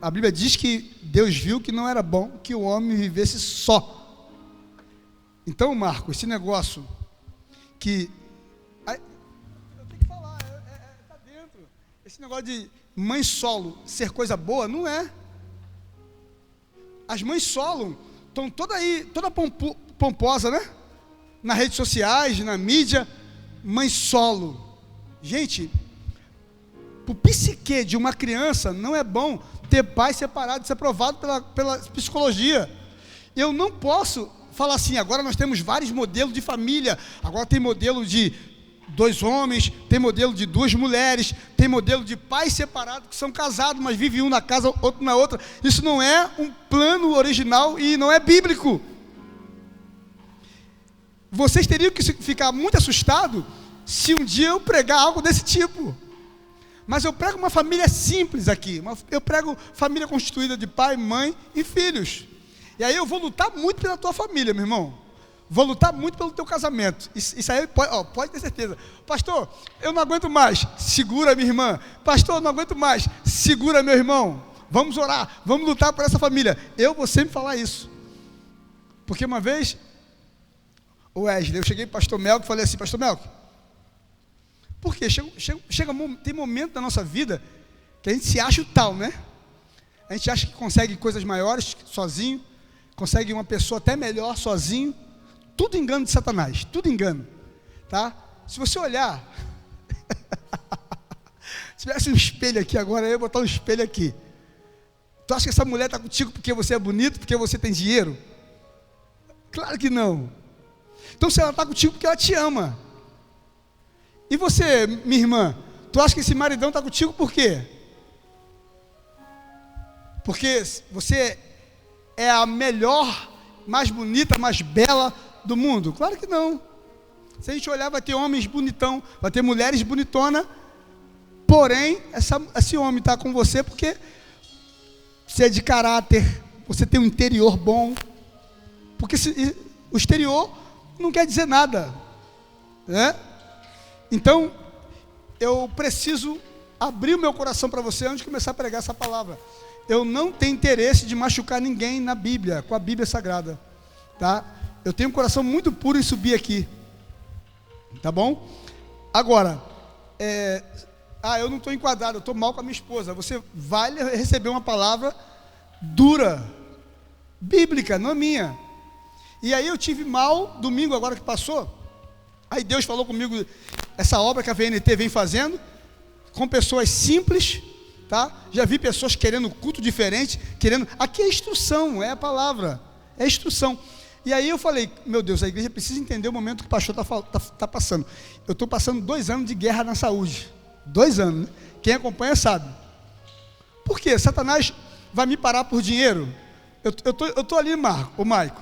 A Bíblia diz que Deus viu que não era bom que o homem vivesse só. Então, Marco, esse negócio que... eu tenho que falar, está dentro. Esse negócio de mãe solo ser coisa boa, não é. As mães solo estão toda pomposa, né? Nas redes sociais, na mídia, mãe solo. Gente, o psique de uma criança não é bom ter pai separado, isso é provado pela psicologia. Eu não posso falar assim, agora nós temos vários modelos de família, agora tem modelo de 2 homens, tem modelo de 2 mulheres, tem modelo de pais separados que são casados, mas vivem um na casa, outro na outra. Isso não é um plano original e não é bíblico. Vocês teriam que ficar muito assustados se um dia eu pregar algo desse tipo. Mas eu prego uma família simples aqui, eu prego família constituída de pai, mãe e filhos. E aí eu vou lutar muito pela tua família, meu irmão. Vou lutar muito pelo teu casamento. Isso aí pode ter certeza. Pastor, eu não aguento mais. Segura minha irmã. Pastor, eu não aguento mais. Segura meu irmão. Vamos orar, vamos lutar por essa família. Eu vou sempre falar isso. Porque uma vez, Wesley, eu cheguei para o pastor Melco e falei assim, pastor Melco, por quê? Tem momento da nossa vida que a gente se acha o tal, né? A gente acha que consegue coisas maiores sozinho, consegue uma pessoa até melhor sozinho. Tudo engano de Satanás, tudo engano, tá? Se você olhar, se tivesse um espelho aqui agora, eu ia botar um espelho aqui. Tu acha que essa mulher está contigo porque você é bonito, porque você tem dinheiro? Claro que não. Então se ela está contigo porque ela te ama. E você, minha irmã, tu acha que esse maridão está contigo por quê? Porque você é a melhor, mais bonita, mais bela do mundo? Claro que não. Se a gente olhar, vai ter homens bonitão, vai ter mulheres bonitona, porém, esse homem está com você porque você é de caráter, você tem um interior bom, porque o exterior não quer dizer nada, né? Então, eu preciso abrir o meu coração para você antes de começar a pregar essa palavra. Eu não tenho interesse de machucar ninguém na Bíblia, com a Bíblia Sagrada, tá? Eu tenho um coração muito puro em subir aqui, tá bom? Agora, eu não estou enquadrado, eu estou mal com a minha esposa. Você vai receber uma palavra dura, bíblica, não minha. E aí eu tive mal, domingo agora que passou, aí Deus falou comigo, essa obra que a VNT vem fazendo, com pessoas simples, tá? Já vi pessoas querendo culto diferente, aqui é instrução, é a palavra, é instrução. E aí eu falei, meu Deus, a igreja precisa entender o momento que o pastor está passando. Eu estou passando 2 anos de guerra na saúde, 2 anos, né? Quem acompanha sabe. Por quê? Satanás vai me parar por dinheiro? Eu estou ali, Maico,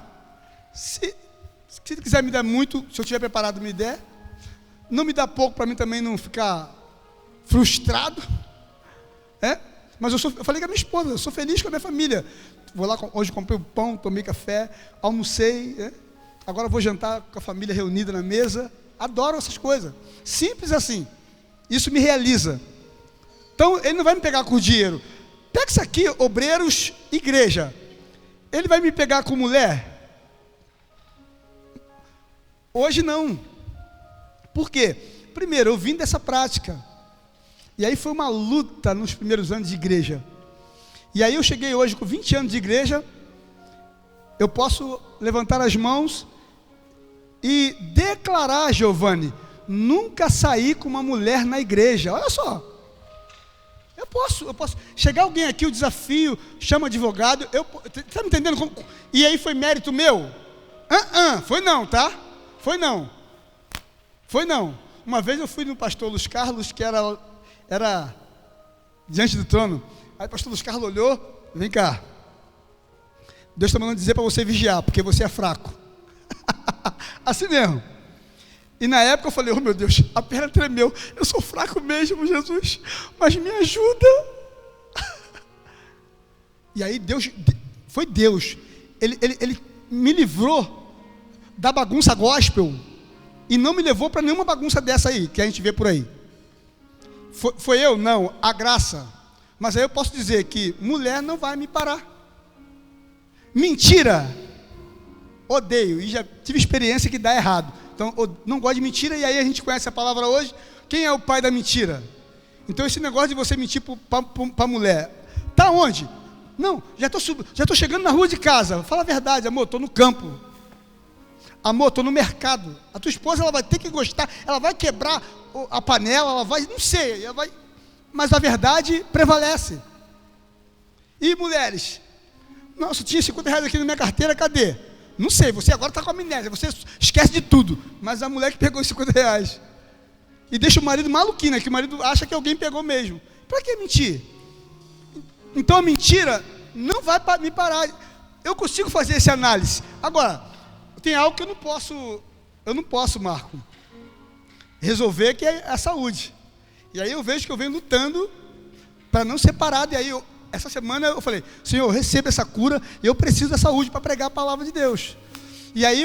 se quiser me dar muito, se eu estiver preparado, me der. Não me dá pouco para mim também não ficar frustrado. Mas eu falei com a minha esposa, eu sou feliz com a minha família. Vou lá, hoje comprei o pão, tomei café, almocei, agora vou jantar com a família reunida na mesa. Adoro essas coisas, simples assim. Isso me realiza. Então ele não vai me pegar com dinheiro. Pega isso aqui, obreiros, igreja. Ele vai me pegar com mulher? Hoje não. Por quê? Primeiro, eu vim dessa prática. E aí foi uma luta nos primeiros anos de igreja. E aí eu cheguei hoje com 20 anos de igreja. Eu posso levantar as mãos e declarar, Giovanni, nunca saí com uma mulher na igreja. Olha só. Eu posso. Chegar alguém aqui, o desafio, chama advogado. Está me entendendo? E aí foi mérito meu? Foi não, tá? Foi não. Uma vez eu fui no pastor Luiz Carlos, que era diante do trono. Aí o pastor Luiz Carlos olhou, vem cá. Deus está mandando dizer para você vigiar, porque você é fraco. Assim mesmo. E na época eu falei, oh meu Deus, a perna tremeu. Eu sou fraco mesmo, Jesus, mas me ajuda. E aí foi Deus. Ele me livrou da bagunça gospel e não me levou para nenhuma bagunça dessa aí, que a gente vê por aí. Foi eu? Não, a graça. Mas aí eu posso dizer que mulher não vai me parar. Mentira, odeio, e já tive experiência que dá errado. Então, eu não gosto de mentira, e aí a gente conhece a palavra hoje. Quem é o pai da mentira? Então, esse negócio de você mentir para mulher, tá onde? Não, já estou chegando na rua de casa. Fala a verdade, amor, estou no campo. Amor, estou no mercado. A tua esposa, ela vai ter que gostar, ela vai quebrar a panela, ela vai, não sei, ela vai, mas a verdade prevalece. E mulheres? Nossa, tinha 50 reais aqui na minha carteira, cadê? Não sei, você agora está com amnésia, você esquece de tudo. Mas a mulher que pegou os 50 reais e deixa o marido maluquinho, né? Que o marido acha que alguém pegou mesmo. Para que mentir? Então a mentira não vai me parar. Eu consigo fazer essa análise. Agora, tem algo que eu não posso, Marco, resolver, que é a saúde. E aí eu vejo que eu venho lutando para não ser parado. E aí, essa semana eu falei, Senhor, receba essa cura, eu preciso da saúde para pregar a palavra de Deus. E aí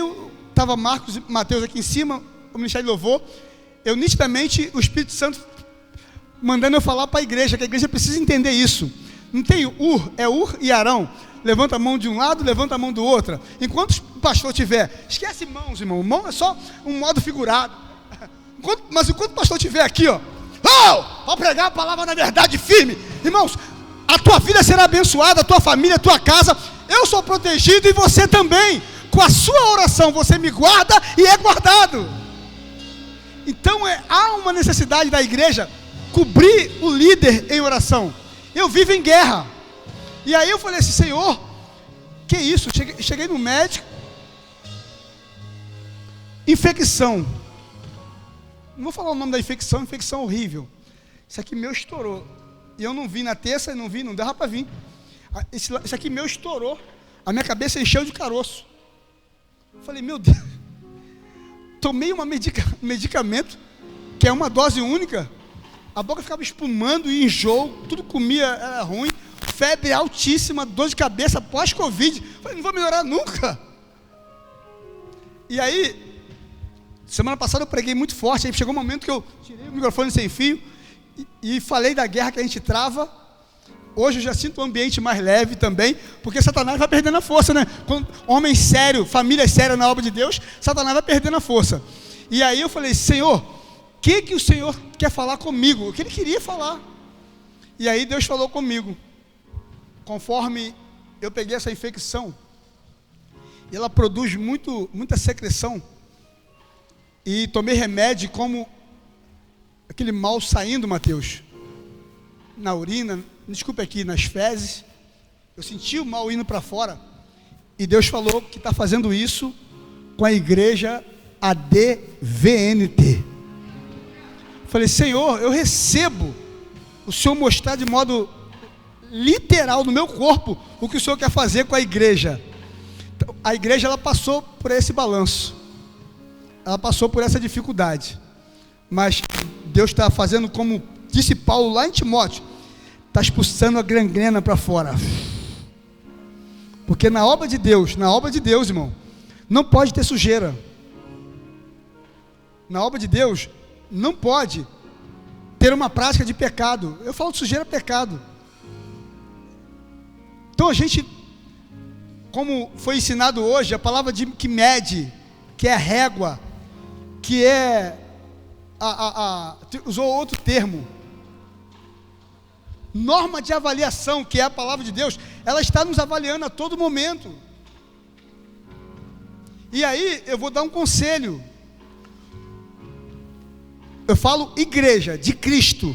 estava Marcos e Mateus aqui em cima, o Ministério de Louvor, eu nitidamente, o Espírito Santo mandando eu falar para a igreja, que a igreja precisa entender isso. Não tem é Ur e Arão. Levanta a mão de um lado, levanta a mão do outro. Enquanto o pastor tiver, esquece mãos, irmão. Mão é só um modo figurado. Mas enquanto o pastor estiver aqui, ó, para pregar a palavra da verdade firme, irmãos, a tua vida será abençoada, a tua família, a tua casa. Eu sou protegido e você também. Com a sua oração você me guarda e é guardado. Então há uma necessidade da igreja cobrir o líder em oração. Eu vivo em guerra. E aí eu falei assim, Senhor, que isso? Cheguei no médico, infecção. Não vou falar o nome da infecção horrível. Isso aqui meu estourou. E eu não vi na terça, não dava para vir. Isso aqui meu estourou. A minha cabeça encheu de caroço. Eu falei, meu Deus. Tomei um medicamento, que é uma dose única. A boca ficava espumando e enjoo. Tudo comia, era ruim. Febre altíssima, dor de cabeça pós-Covid. Falei, não vou melhorar nunca. E aí, semana passada eu preguei muito forte. Aí chegou um momento que eu tirei o microfone sem fio e falei da guerra que a gente trava. Hoje eu já sinto um ambiente mais leve também, porque Satanás vai perdendo a força, né? Quando homem sério, família séria na obra de Deus, Satanás vai perdendo a força. E aí eu falei, Senhor, o que o Senhor quer falar comigo? O que Ele queria falar. E aí Deus falou comigo. Conforme eu peguei essa infecção, ela produz muita secreção, e tomei remédio, como aquele mal saindo, Mateus, na urina, desculpa aqui, nas fezes, eu senti o mal indo para fora, e Deus falou que está fazendo isso com a igreja ADVNT. Falei, Senhor, eu recebo o Senhor mostrar de modo literal no meu corpo o que o Senhor quer fazer com a igreja. Então, a igreja, ela passou por esse balanço, ela passou por essa dificuldade, mas Deus está fazendo, como disse Paulo lá em Timóteo, está expulsando a gangrena para fora, porque na obra de Deus, irmão, não pode ter sujeira. Na obra de Deus não pode ter uma prática de pecado. Eu falo de sujeira, pecado. Então a gente, como foi ensinado hoje, a palavra que mede, que é régua, que é usou outro termo, norma de avaliação, que é a palavra de Deus, ela está nos avaliando a todo momento. E aí eu vou dar um conselho. Eu falo igreja de Cristo.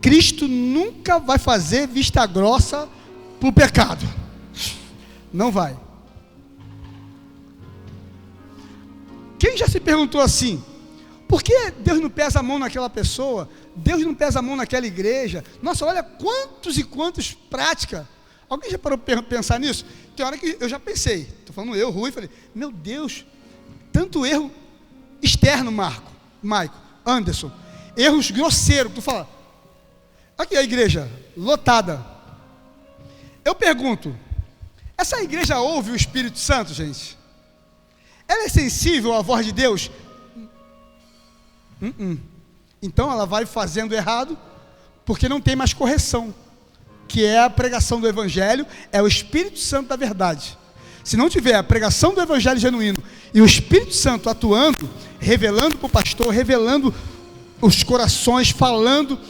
Cristo nunca vai fazer vista grossa para o pecado. Não vai. Quem já se perguntou assim, por que Deus não pesa a mão naquela pessoa? Deus não pesa a mão naquela igreja? Nossa, olha quantos e quantos prática. Alguém já parou para pensar nisso? Tem hora que eu já pensei, estou falando eu, Rui, falei, meu Deus, tanto erro externo, Maico, Anderson, erros grosseiros, tu fala, aqui a igreja, lotada. Eu pergunto, essa igreja ouve o Espírito Santo, gente? Ela é sensível à voz de Deus? Então ela vai fazendo errado, porque não tem mais correção, que é a pregação do Evangelho, é o Espírito Santo da verdade. Se não tiver a pregação do Evangelho genuíno e o Espírito Santo atuando, revelando para o pastor, revelando os corações, falando.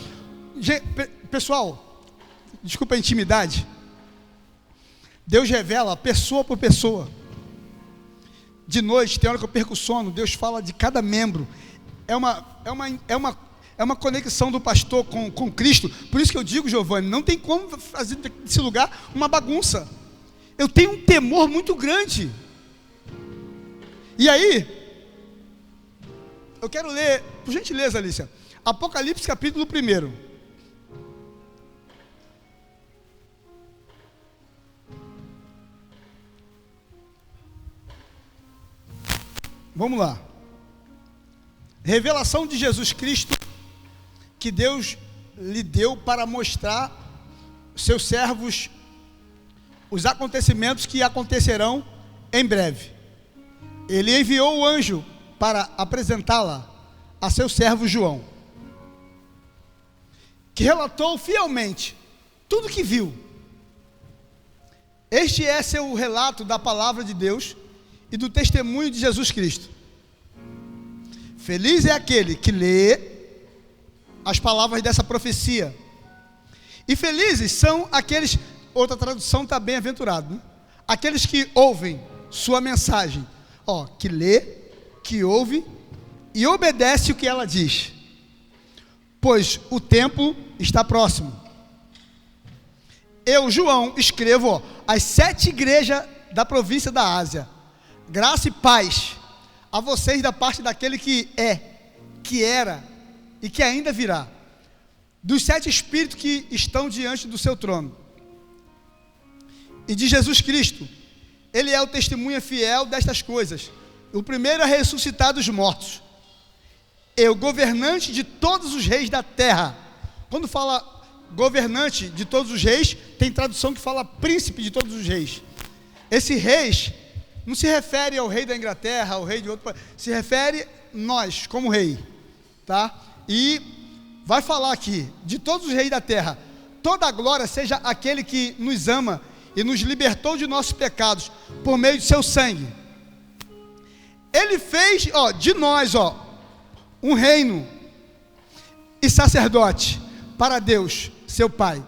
Pessoal, desculpa a intimidade. Deus revela pessoa por pessoa. De noite, tem hora que eu perco o sono, Deus fala de cada membro. É uma conexão do pastor com Cristo. Por isso que eu digo, Giovanni, não tem como fazer desse lugar uma bagunça. Eu tenho um temor muito grande. E aí, eu quero ler, por gentileza, Alicia, Apocalipse capítulo 1. Vamos lá. Revelação de Jesus Cristo, que Deus lhe deu para mostrar seus servos os acontecimentos que acontecerão em breve. Ele enviou o anjo para apresentá-la a seu servo João, que relatou fielmente tudo que viu. Este é seu relato da palavra de Deus e do testemunho de Jesus Cristo. Feliz é aquele que lê as palavras dessa profecia, e felizes são aqueles, outra tradução está bem-aventurado, né? Aqueles que ouvem sua mensagem, que lê, que ouve e obedece o que ela diz, pois o tempo está próximo. Eu, João, escrevo às 7 igrejas da província da Ásia, graça e paz a vocês da parte daquele que é, que era e que ainda virá, dos 7 espíritos que estão diante do seu trono, e de Jesus Cristo. Ele é o testemunha fiel destas coisas, o primeiro a ressuscitar dos mortos, e o governante de todos os reis da terra. Quando fala governante de todos os reis, tem tradução que fala príncipe de todos os reis. Esse reis não se refere ao rei da Inglaterra, ao rei de outro país, se refere a nós como rei, tá? E vai falar aqui, de todos os reis da terra, toda a glória seja aquele que nos ama e nos libertou de nossos pecados, por meio de seu sangue. Ele fez, de nós, um reino e sacerdote para Deus, seu Pai.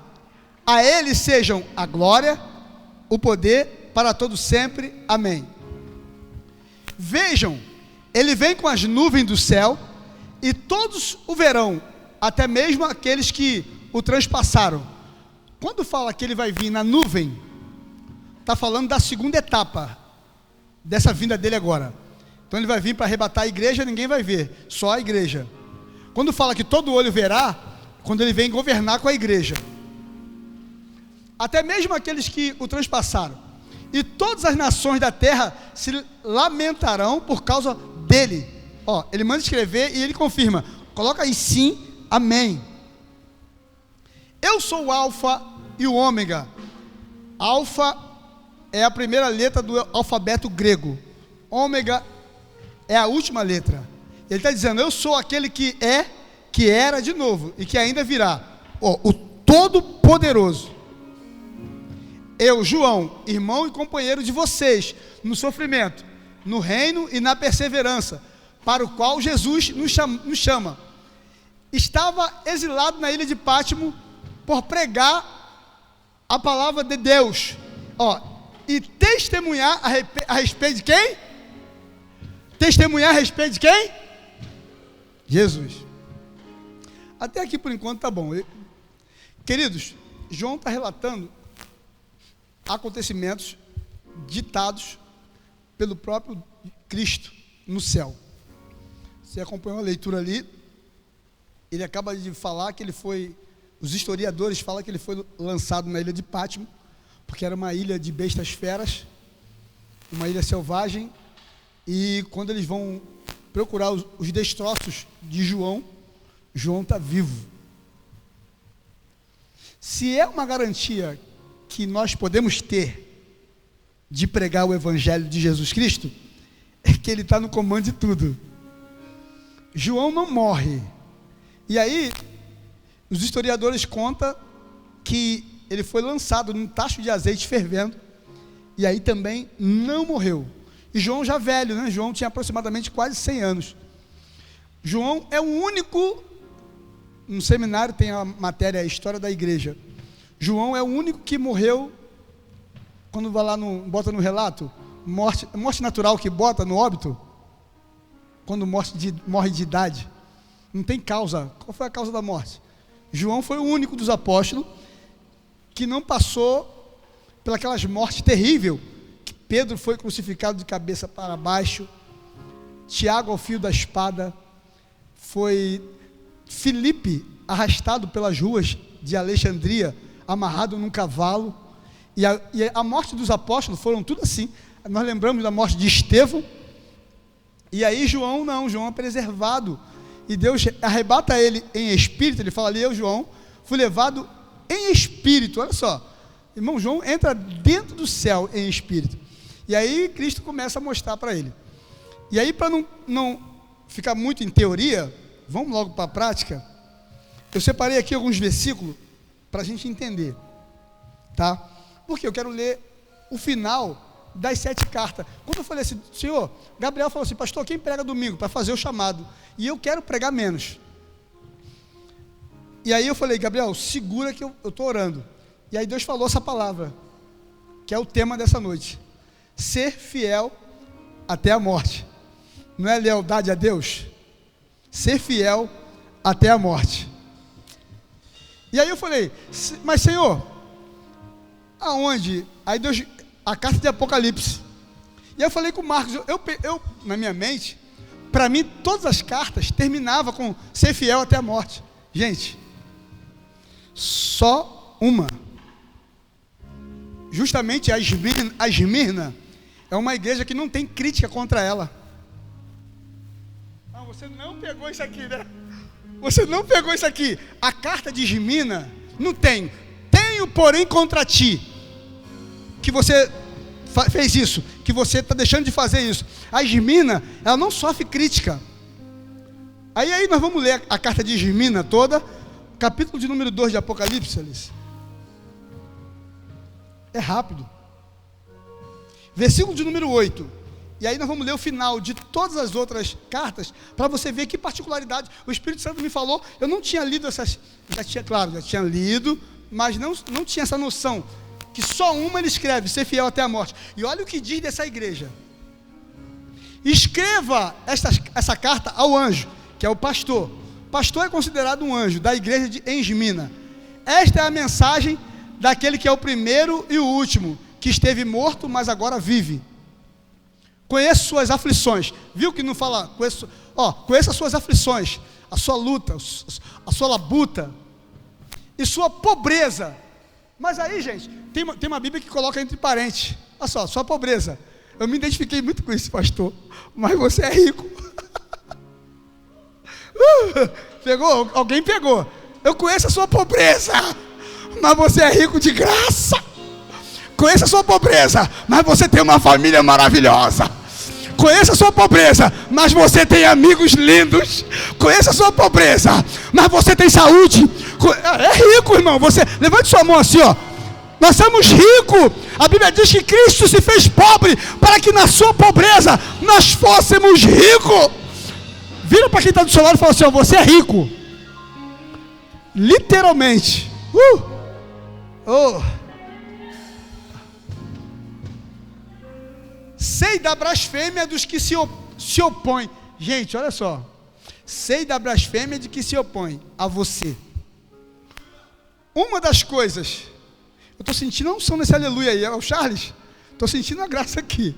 A Ele sejam a glória, o poder, para todos sempre, amém. Vejam, Ele vem com as nuvens do céu, e todos o verão, até mesmo aqueles que o transpassaram. Quando fala que Ele vai vir na nuvem, está falando da segunda etapa dessa vinda dele agora. Então Ele vai vir para arrebatar a igreja, ninguém vai ver, só a igreja. Quando fala que todo olho verá, quando Ele vem governar com a igreja, até mesmo aqueles que o transpassaram, e todas as nações da terra se lamentarão por causa dele. Ele manda escrever e ele confirma, coloca aí sim, amém. Eu sou o alfa e o ômega. Alfa é a primeira letra do alfabeto grego, ômega é a última letra. Ele está dizendo, eu sou aquele que é, que era de novo e que ainda virá, o Todo-Poderoso. Eu, João, irmão e companheiro de vocês, no sofrimento, no reino e na perseverança, para o qual Jesus nos chama. Estava exilado na ilha de Pátimo por pregar a palavra de Deus, e testemunhar a respeito de quem? Testemunhar a respeito de quem? Jesus. Até aqui por enquanto tá bom. Queridos, João está relatando acontecimentos ditados pelo próprio Cristo no céu. Você acompanhou a leitura ali, ele acaba de falar que ele foi, os historiadores falam que ele foi lançado na ilha de Pátimo, porque era uma ilha de bestas feras, uma ilha selvagem, e quando eles vão procurar os destroços de João está vivo. Se é uma garantia que nós podemos ter de pregar o Evangelho de Jesus Cristo, é que Ele está no comando de tudo. João não morre. E aí, Os historiadores contam que ele foi lançado num tacho de azeite fervendo, e aí também não morreu. E João já velho, né? João tinha aproximadamente quase 100 anos. João é o único, no seminário tem a matéria, a história da igreja. João é o único que morreu, quando vai lá, bota no relato, morte natural que bota no óbito, quando morre de idade, não tem causa. Qual foi a causa da morte? João foi o único dos apóstolos que não passou pelas mortes terríveis, que Pedro foi crucificado de cabeça para baixo, Tiago ao fio da espada, foi Filipe arrastado pelas ruas de Alexandria, amarrado num cavalo, e a morte dos apóstolos foram tudo assim. Nós lembramos da morte de Estevão, e aí João não, João é preservado, e Deus arrebata ele em espírito. Ele fala ali: eu, João, fui levado em espírito. Olha só, irmão, João entra dentro do céu em espírito, e aí Cristo começa a mostrar para ele. E aí, para não ficar muito em teoria, vamos logo para a prática. Eu separei aqui alguns versículos para a gente entender, tá? Porque eu quero ler o final das 7 cartas. Quando eu falei assim, Senhor, Gabriel falou assim: pastor, quem prega domingo para fazer o chamado? E eu quero pregar menos. E aí eu falei: Gabriel, segura que eu estou orando. E aí Deus falou essa palavra, que é o tema dessa noite: ser fiel até a morte. Não é lealdade a Deus? Ser fiel até a morte. E aí eu falei: mas Senhor, aonde? Aí Deus, a carta de Apocalipse. E aí eu falei com o Marcos, eu na minha mente, para mim todas as cartas terminavam com ser fiel até a morte. Gente, só uma. Justamente a Esmirna é uma igreja que não tem crítica contra ela. Ah, você não pegou isso aqui, né? Você não pegou isso aqui. A carta de Esmirna não tem. Tenho, porém, contra ti, que você fez isso, que você está deixando de fazer isso. A Esmirna, ela não sofre crítica. Aí nós vamos ler a carta de Esmirna toda, capítulo de número 2 de Apocalipse, Alice. É rápido. Versículo de número 8. E aí nós vamos ler o final de todas as outras cartas, para você ver que particularidade. O Espírito Santo me falou, eu não tinha lido essas, já tinha lido, mas não tinha essa noção, que só uma ele escreve: ser fiel até a morte. E olha o que diz dessa igreja: escreva essa carta ao anjo, que é o pastor. Pastor é considerado um anjo da igreja de Esmirna. Esta é a mensagem daquele que é o primeiro e o último, que esteve morto, mas agora vive. Conheço suas aflições. Viu que não fala? Conheça as suas aflições, a sua luta, a sua labuta e sua pobreza. Mas aí, gente, tem uma Bíblia que coloca entre parênteses: olha só, sua pobreza. Eu me identifiquei muito com isso, pastor, mas você é rico. Pegou? Alguém pegou. Eu conheço a sua pobreza, mas você é rico de graça. Conheça a sua pobreza, mas você tem uma família maravilhosa. Conheça a sua pobreza, mas você tem amigos lindos. Conheça a sua pobreza, mas você tem saúde. É rico, irmão. Você levante sua mão assim, ó. Nós somos ricos. A Bíblia diz que Cristo se fez pobre para que na sua pobreza nós fôssemos ricos. Vira para quem está do seu lado e fala assim: ó, você é rico. Literalmente. Sei da blasfêmia dos que se opõem. Gente, olha só. Sei da blasfêmia de que se opõem a você. Uma das coisas, eu estou sentindo a unção nesse aleluia aí, é o Charles? Estou sentindo a graça aqui.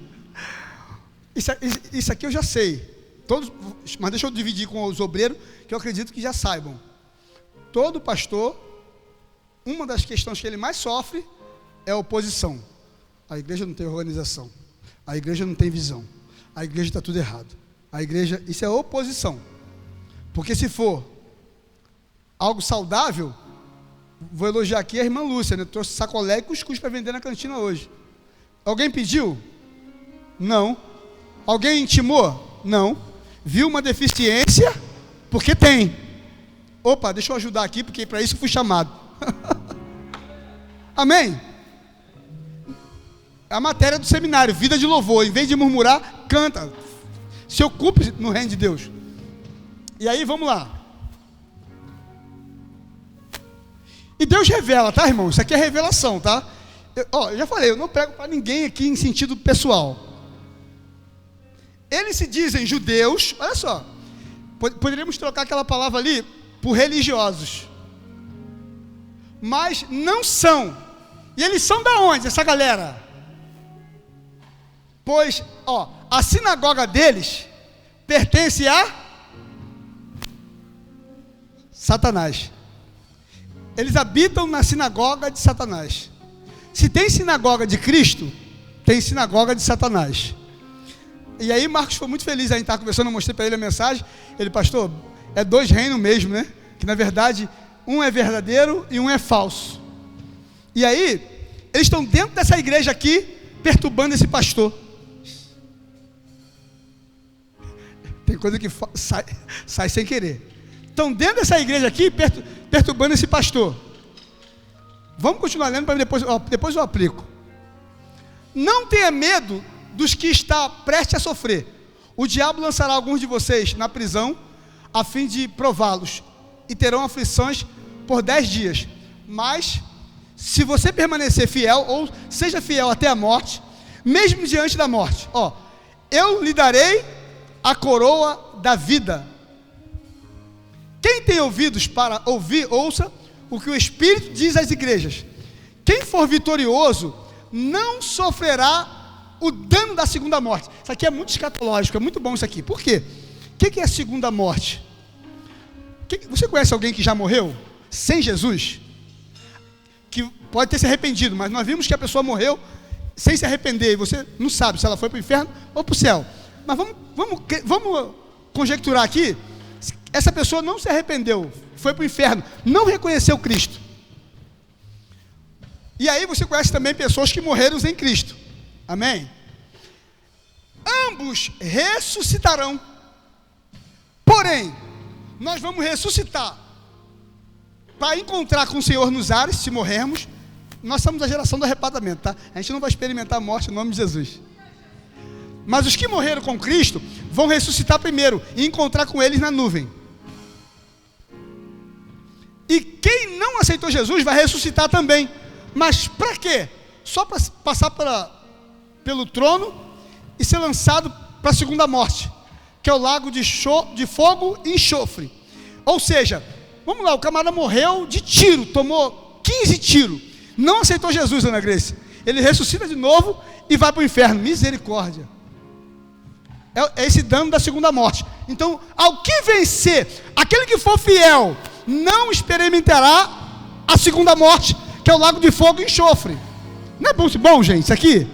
Isso aqui eu já sei. Todos, mas deixa eu dividir com os obreiros, que eu acredito que já saibam. Todo pastor, uma das questões que ele mais sofre é a oposição. A igreja não tem organização. A igreja não tem visão. A igreja está tudo errado. A igreja, isso é oposição. Porque se for algo saudável, vou elogiar aqui a irmã Lúcia, né? Trouxe sacolé e cuscuz para vender na cantina hoje. Alguém pediu? Não. Alguém intimou? Não. Viu uma deficiência? Porque tem. Opa, deixa eu ajudar aqui, porque para isso eu fui chamado. Amém? A matéria do seminário, vida de louvor. Em vez de murmurar, canta. Se ocupe no reino de Deus. E aí, vamos lá. E Deus revela, tá, irmão? Isso aqui é revelação, tá? Eu já falei, eu não prego para ninguém aqui em sentido pessoal. Eles se dizem judeus, olha só. Poderíamos trocar aquela palavra ali por religiosos. Mas não são. E eles são da onde, essa galera? Pois, a sinagoga deles pertence a Satanás. Eles habitam na sinagoga de Satanás. Se tem sinagoga de Cristo, tem sinagoga de Satanás. E aí Marcos foi muito feliz, a gente estava conversando, eu mostrei para ele a mensagem. Ele, pastor, é 2 reinos mesmo, né? Que na verdade, um é verdadeiro e um é falso. E aí, eles estão dentro dessa igreja aqui, perturbando esse pastor. Tem coisa que sai sem querer. Estão dentro dessa igreja aqui, perturbando esse pastor. Vamos continuar lendo, para depois eu aplico. Não tenha medo dos que está prestes a sofrer. O diabo lançará alguns de vocês na prisão, a fim de prová-los, e terão aflições por 10 dias. Mas, se você permanecer fiel, ou seja fiel até a morte, mesmo diante da morte, eu lhe darei a coroa da vida. Quem tem ouvidos para ouvir, ouça o que o Espírito diz às igrejas. Quem for vitorioso não sofrerá o dano da segunda morte. Isso aqui é muito escatológico, é muito bom isso aqui. Por quê? O que é a segunda morte? Você conhece alguém que já morreu sem Jesus? Que pode ter se arrependido, mas nós vimos que a pessoa morreu sem se arrepender, e você não sabe se ela foi para o inferno ou para o céu. Mas vamos conjecturar aqui. Essa pessoa não se arrependeu, foi para o inferno, não reconheceu Cristo. E aí você conhece também pessoas que morreram em Cristo. Amém? Ambos ressuscitarão. Porém, nós vamos ressuscitar para encontrar com o Senhor nos ares, se morrermos. Nós somos a geração do arrebatamento, tá? A gente não vai experimentar a morte em nome de Jesus. Mas os que morreram com Cristo vão ressuscitar primeiro e encontrar com eles na nuvem. E quem não aceitou Jesus vai ressuscitar também. Mas para quê? Só para passar pelo trono e ser lançado para a segunda morte, que é o lago de fogo e enxofre. Ou seja, vamos lá, o camarada morreu de tiro, tomou 15 tiros, não aceitou Jesus, Ana Grace. Ele ressuscita de novo e vai para o inferno. Misericórdia. É esse dano da segunda morte. Então, ao que vencer, aquele que for fiel não experimentará a segunda morte, que é o lago de fogo e enxofre. Não é bom, gente, isso aqui?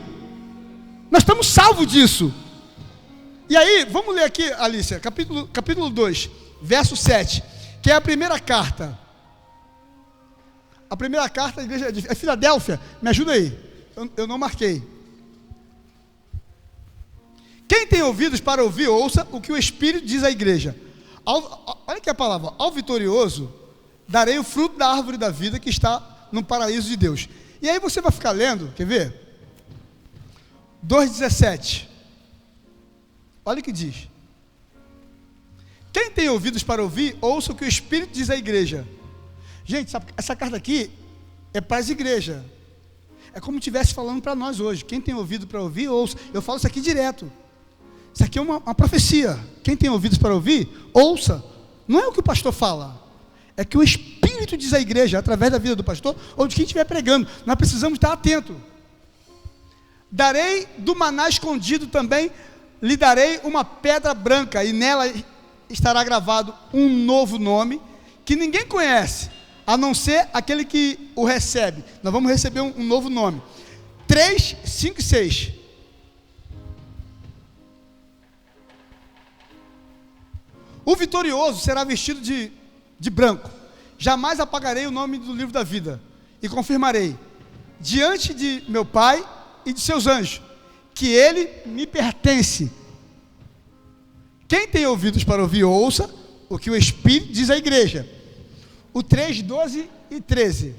Nós estamos salvos disso. E aí, vamos ler aqui, Alícia, capítulo 2, verso 7, que é a primeira carta. A primeira carta da igreja de Filadélfia. Me ajuda aí, eu não marquei. Quem tem ouvidos para ouvir, ouça o que o Espírito diz à igreja. Olha aqui a palavra: ao vitorioso darei o fruto da árvore da vida que está no paraíso de Deus. E aí você vai ficar lendo, quer ver? 2,17. Olha o que diz: quem tem ouvidos para ouvir, ouça o que o Espírito diz à igreja. Gente, sabe, essa carta aqui é para as igrejas. É como se estivesse falando para nós hoje. Quem tem ouvido para ouvir, ouça. Eu falo isso aqui direto. Isso aqui é uma profecia. Quem tem ouvidos para ouvir, ouça. Não é o que o pastor fala, é que o Espírito diz à igreja, através da vida do pastor, ou de quem estiver pregando. Nós precisamos estar atentos. Darei do maná escondido também, lhe darei uma pedra branca, e nela estará gravado um novo nome, que ninguém conhece, a não ser aquele que o recebe. Nós vamos receber um novo nome. 3, 5 e 6. O vitorioso será vestido de branco. Jamais apagarei o nome do livro da vida, e confirmarei diante de meu Pai e de seus anjos que ele me pertence. Quem tem ouvidos para ouvir, ouça o que o Espírito diz à igreja. o 3, 12 e 13.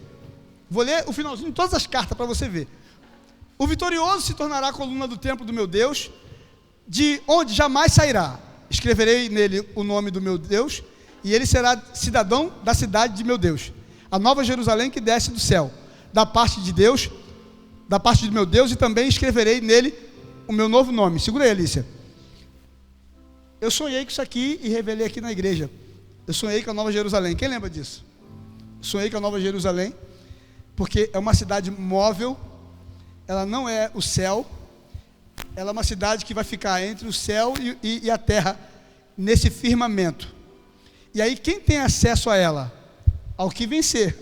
Vou ler o finalzinho de todas as cartas para você ver. O vitorioso se tornará a coluna do templo do meu Deus, de onde jamais sairá. Escreverei nele o nome do meu Deus, e ele será cidadão da cidade de meu Deus, a nova Jerusalém que desce do céu, da parte de Deus, da parte de meu Deus, e também escreverei nele o meu novo nome. Segura aí, Alícia. Eu sonhei com isso aqui e revelei aqui na igreja. Eu sonhei com a Nova Jerusalém. Quem lembra disso? Sonhei com a Nova Jerusalém, porque é uma cidade móvel, ela não é o céu, ela é uma cidade que vai ficar entre o céu e a terra, nesse firmamento. E aí quem tem acesso a ela? Ao que vencer.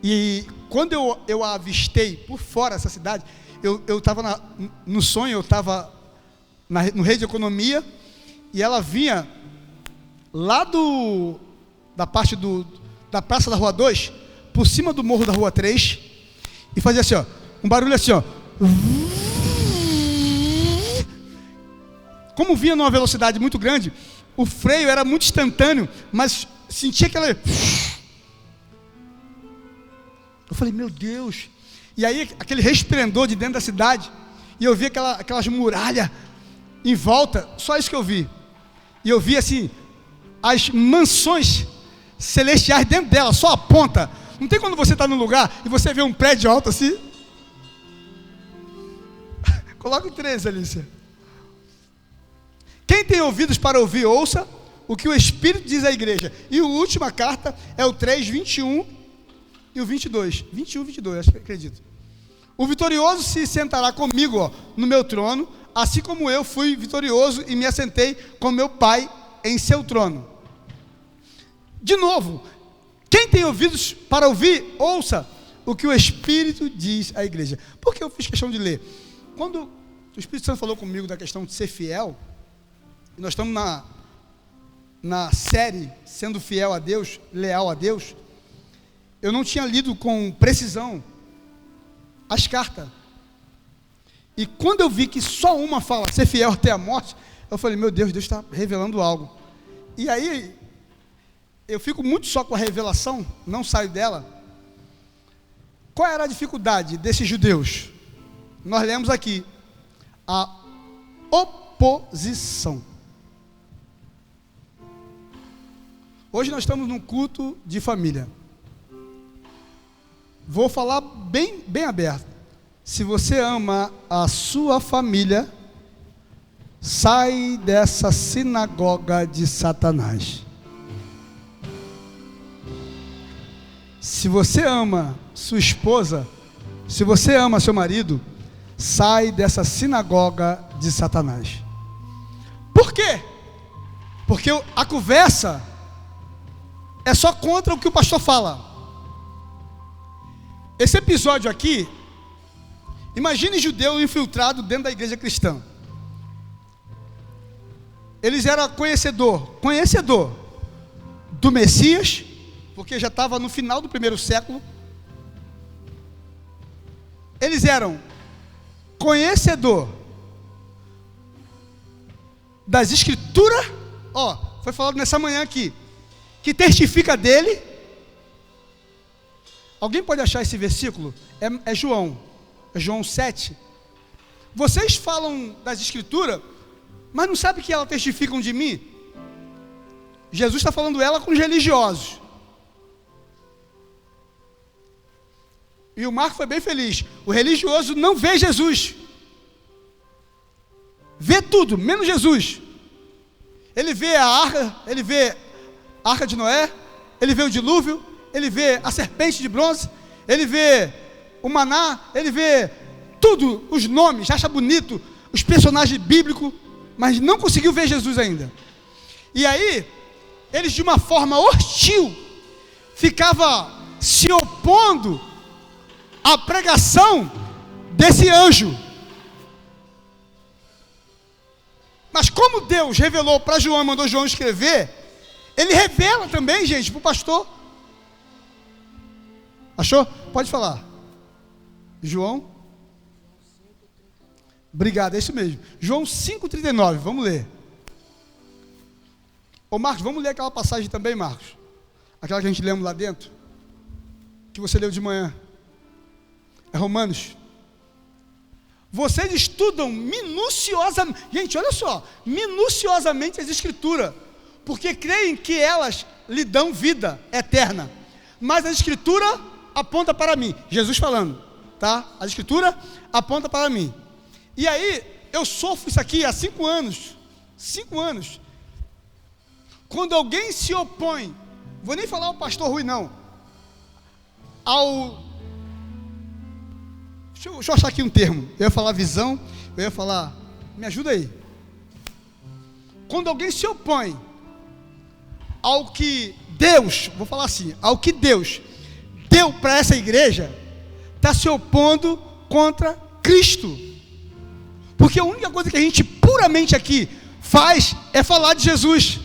E quando eu avistei por fora essa cidade, eu estava no sonho, eu estava no Rede de Economia, e ela vinha lá da parte da Praça da Rua 2, por cima do morro da Rua 3, e fazia assim, ó, um barulho assim, ó. Como vinha numa velocidade muito grande, o freio era muito instantâneo, mas sentia aquela... Eu falei, meu Deus. E aí aquele resplendor de dentro da cidade, e eu vi aquelas muralhas em volta, só isso que eu vi. E eu vi assim, as mansões celestiais dentro dela, só a ponta. Não tem quando você está num lugar e você vê um prédio alto assim? Coloca o 13, Alícia. Quem tem ouvidos para ouvir, ouça o que o Espírito diz à igreja. E a última carta é o 3, 21 e o 22. 21, 22, acredito. O vitorioso se sentará comigo, ó, no meu trono, assim como eu fui vitorioso e me assentei com meu Pai em seu trono. De novo, quem tem ouvidos para ouvir, ouça o que o Espírito diz à igreja. Por que eu fiz questão de ler? Quando o Espírito Santo falou comigo da questão de ser fiel, e nós estamos na série Sendo Fiel a Deus, Leal a Deus, eu não tinha lido com precisão as cartas. E quando eu vi que só uma fala ser fiel até a morte, eu falei, meu Deus, Deus está revelando algo. E aí, eu fico muito só com a revelação, não saio dela. Qual era a dificuldade desses judeus? Nós lemos aqui, a oposição. Hoje nós estamos num culto de família. Vou falar bem aberto. Se você ama a sua família, sai dessa sinagoga de Satanás. Se você ama sua esposa, se você ama seu marido, sai dessa sinagoga de Satanás. Por quê? Porque a conversa é só contra o que o pastor fala. Esse episódio aqui, imagine judeu infiltrado dentro da igreja cristã. Eles eram conhecedor do Messias, porque já estava no final do primeiro século. Eles eram conhecedor das escrituras, foi falado nessa manhã aqui, que testifica dele. Alguém pode achar esse versículo? É João 7. Vocês falam das escrituras, mas não sabem que elas testificam de mim? Jesus está falando ela com os religiosos. E o Marco foi bem feliz. O religioso não vê Jesus, vê tudo, menos Jesus. Ele vê a arca, ele vê a arca de Noé, ele vê o dilúvio, ele vê a serpente de bronze, ele vê o maná, ele vê tudo, os nomes, acha bonito, os personagens bíblicos, mas não conseguiu ver Jesus ainda. E aí, eles de uma forma hostil, ficavam se opondo à pregação desse anjo. Mas como Deus revelou para João, mandou João escrever, ele revela também, gente, para o pastor. Achou? Pode falar. João? Obrigado, é isso mesmo. João 5,39, vamos ler. Ô Marcos, vamos ler aquela passagem também, Marcos. Aquela que a gente lemos lá dentro, que você leu de manhã. É Romanos. Vocês estudam minuciosamente, gente, olha só, minuciosamente as Escrituras, porque creem que elas lhe dão vida eterna. Mas a Escritura aponta para mim, Jesus falando, tá? A Escritura aponta para mim. E aí, eu sofro isso aqui há 5 anos. 5 anos. Quando alguém se opõe, vou nem falar o pastor Rui não, deixa eu achar aqui um termo. Eu ia falar visão, eu ia falar, me ajuda aí. Quando alguém se opõe ao que Deus, vou falar assim, ao que Deus deu para essa igreja, está se opondo contra Cristo. Porque a única coisa que a gente puramente aqui faz é falar de Jesus.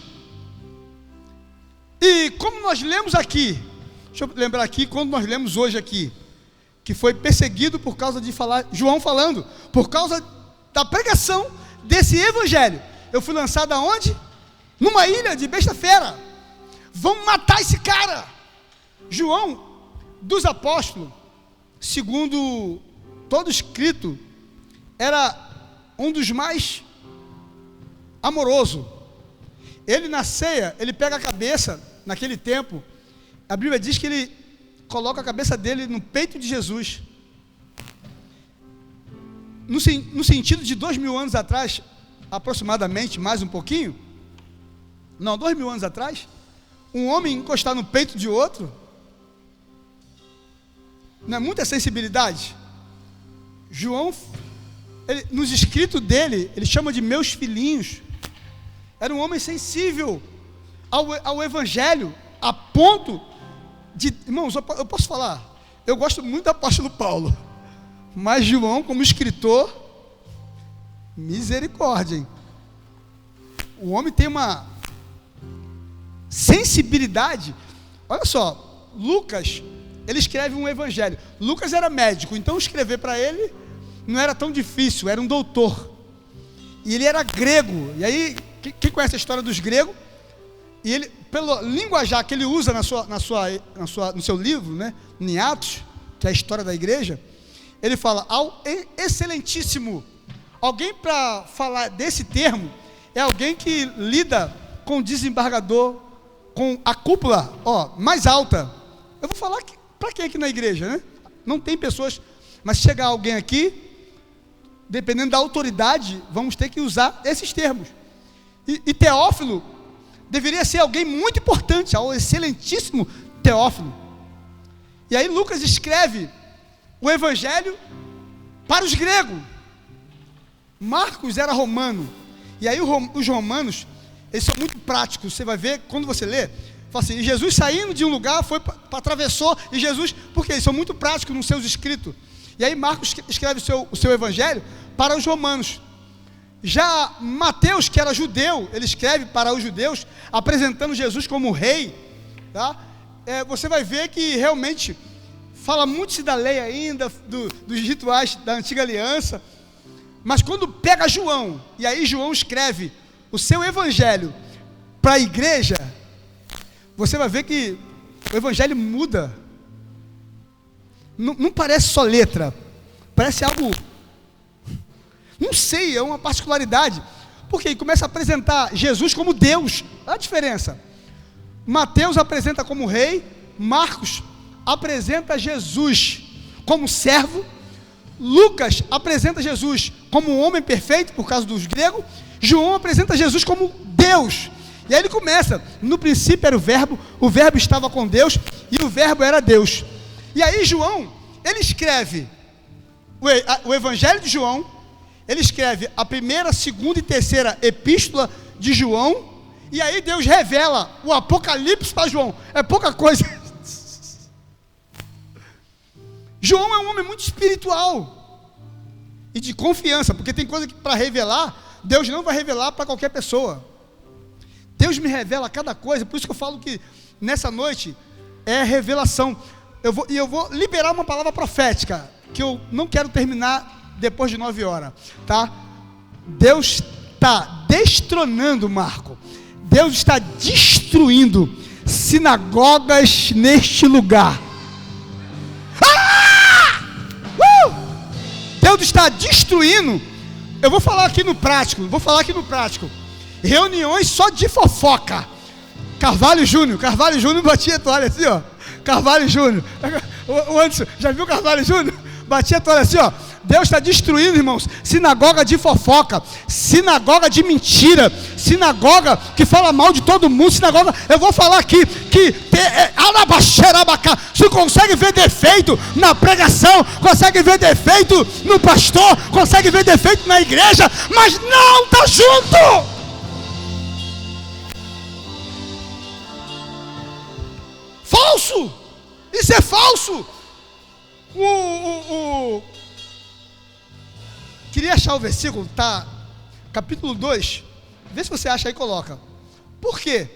E como nós lemos aqui, deixa eu lembrar aqui, quando nós lemos hoje aqui, que foi perseguido por causa de falar, João falando, por causa da pregação desse evangelho. Eu fui lançado aonde? Numa ilha de besta fera. Vamos matar esse cara. João, dos apóstolos, segundo todo escrito, era um dos mais amoroso. Ele na ceia, ele pega a cabeça, naquele tempo, a Bíblia diz que ele coloca a cabeça dele no peito de Jesus. No sentido de 2000 anos atrás, aproximadamente, mais um pouquinho, não, 2000 anos atrás, um homem encostar no peito de outro, não é muita sensibilidade? João, nos escritos dele, ele chama de meus filhinhos. Era um homem sensível ao evangelho, a ponto de, irmãos, eu posso falar, eu gosto muito do apóstolo Paulo, mas João, como escritor, misericórdia, hein? O homem tem uma sensibilidade. Olha só, Lucas, ele escreve um evangelho. Lucas era médico, então escrever para ele não era tão difícil, era um doutor. E ele era grego. E aí, quem conhece a história dos gregos? E ele, pelo linguajar que ele usa no seu livro, né, em Atos, que é a história da igreja, ele fala ao excelentíssimo. Alguém para falar desse termo é alguém que lida com o desembargador, com a cúpula mais alta. Eu vou falar para quem aqui na igreja, né? Não tem pessoas, mas se chegar alguém aqui, dependendo da autoridade, vamos ter que usar esses termos. E Teófilo deveria ser alguém muito importante, ao excelentíssimo Teófilo. E aí Lucas escreve o evangelho para os gregos. Marcos era romano. E aí os romanos, eles são muito práticos. Você vai ver, quando você lê, fala assim, e Jesus saindo de um lugar, atravessou, e Jesus, porque eles são muito práticos nos seus escritos. E aí Marcos escreve o seu evangelho para os romanos. Já Mateus, que era judeu, ele escreve para os judeus, apresentando Jesus como rei, tá? Você vai ver que realmente fala muito da lei ainda, dos rituais da antiga aliança, mas quando pega João, e aí João escreve o seu evangelho para a igreja, você vai ver que o evangelho muda. Não parece só letra, parece algo, não sei, é uma particularidade, porque ele começa a apresentar Jesus como Deus. Olha a diferença. Mateus apresenta como rei, Marcos apresenta Jesus como servo, Lucas apresenta Jesus como um homem perfeito, por causa dos gregos, João apresenta Jesus como Deus. E aí ele começa, no princípio era o verbo estava com Deus, e o verbo era Deus. E aí João, ele escreve o evangelho de João, ele escreve a primeira, segunda e terceira epístola de João, e aí Deus revela o Apocalipse para João. É pouca coisa. João é um homem muito espiritual e de confiança, porque tem coisa que para revelar, Deus não vai revelar para qualquer pessoa. Deus me revela cada coisa, por isso que eu falo que nessa noite é revelação. Eu vou liberar uma palavra profética, que eu não quero terminar depois de 9 horas, tá? Deus está destronando, Marco, Deus está destruindo sinagogas neste lugar. Deus está destruindo. Eu vou falar aqui no prático. Reuniões só de fofoca. Carvalho Júnior batia a toalha assim, ó. Carvalho Júnior. O Anderson, já viu Carvalho Júnior? Batia a toalha assim, ó. Deus está destruindo, irmãos, sinagoga de fofoca, sinagoga de mentira, sinagoga que fala mal de todo mundo, sinagoga, eu vou falar aqui, que você consegue ver defeito na pregação, consegue ver defeito no pastor, consegue ver defeito na igreja, mas não está junto. Falso, isso é falso. Queria achar o versículo, tá? Capítulo 2. Vê se você acha aí e coloca. Por quê?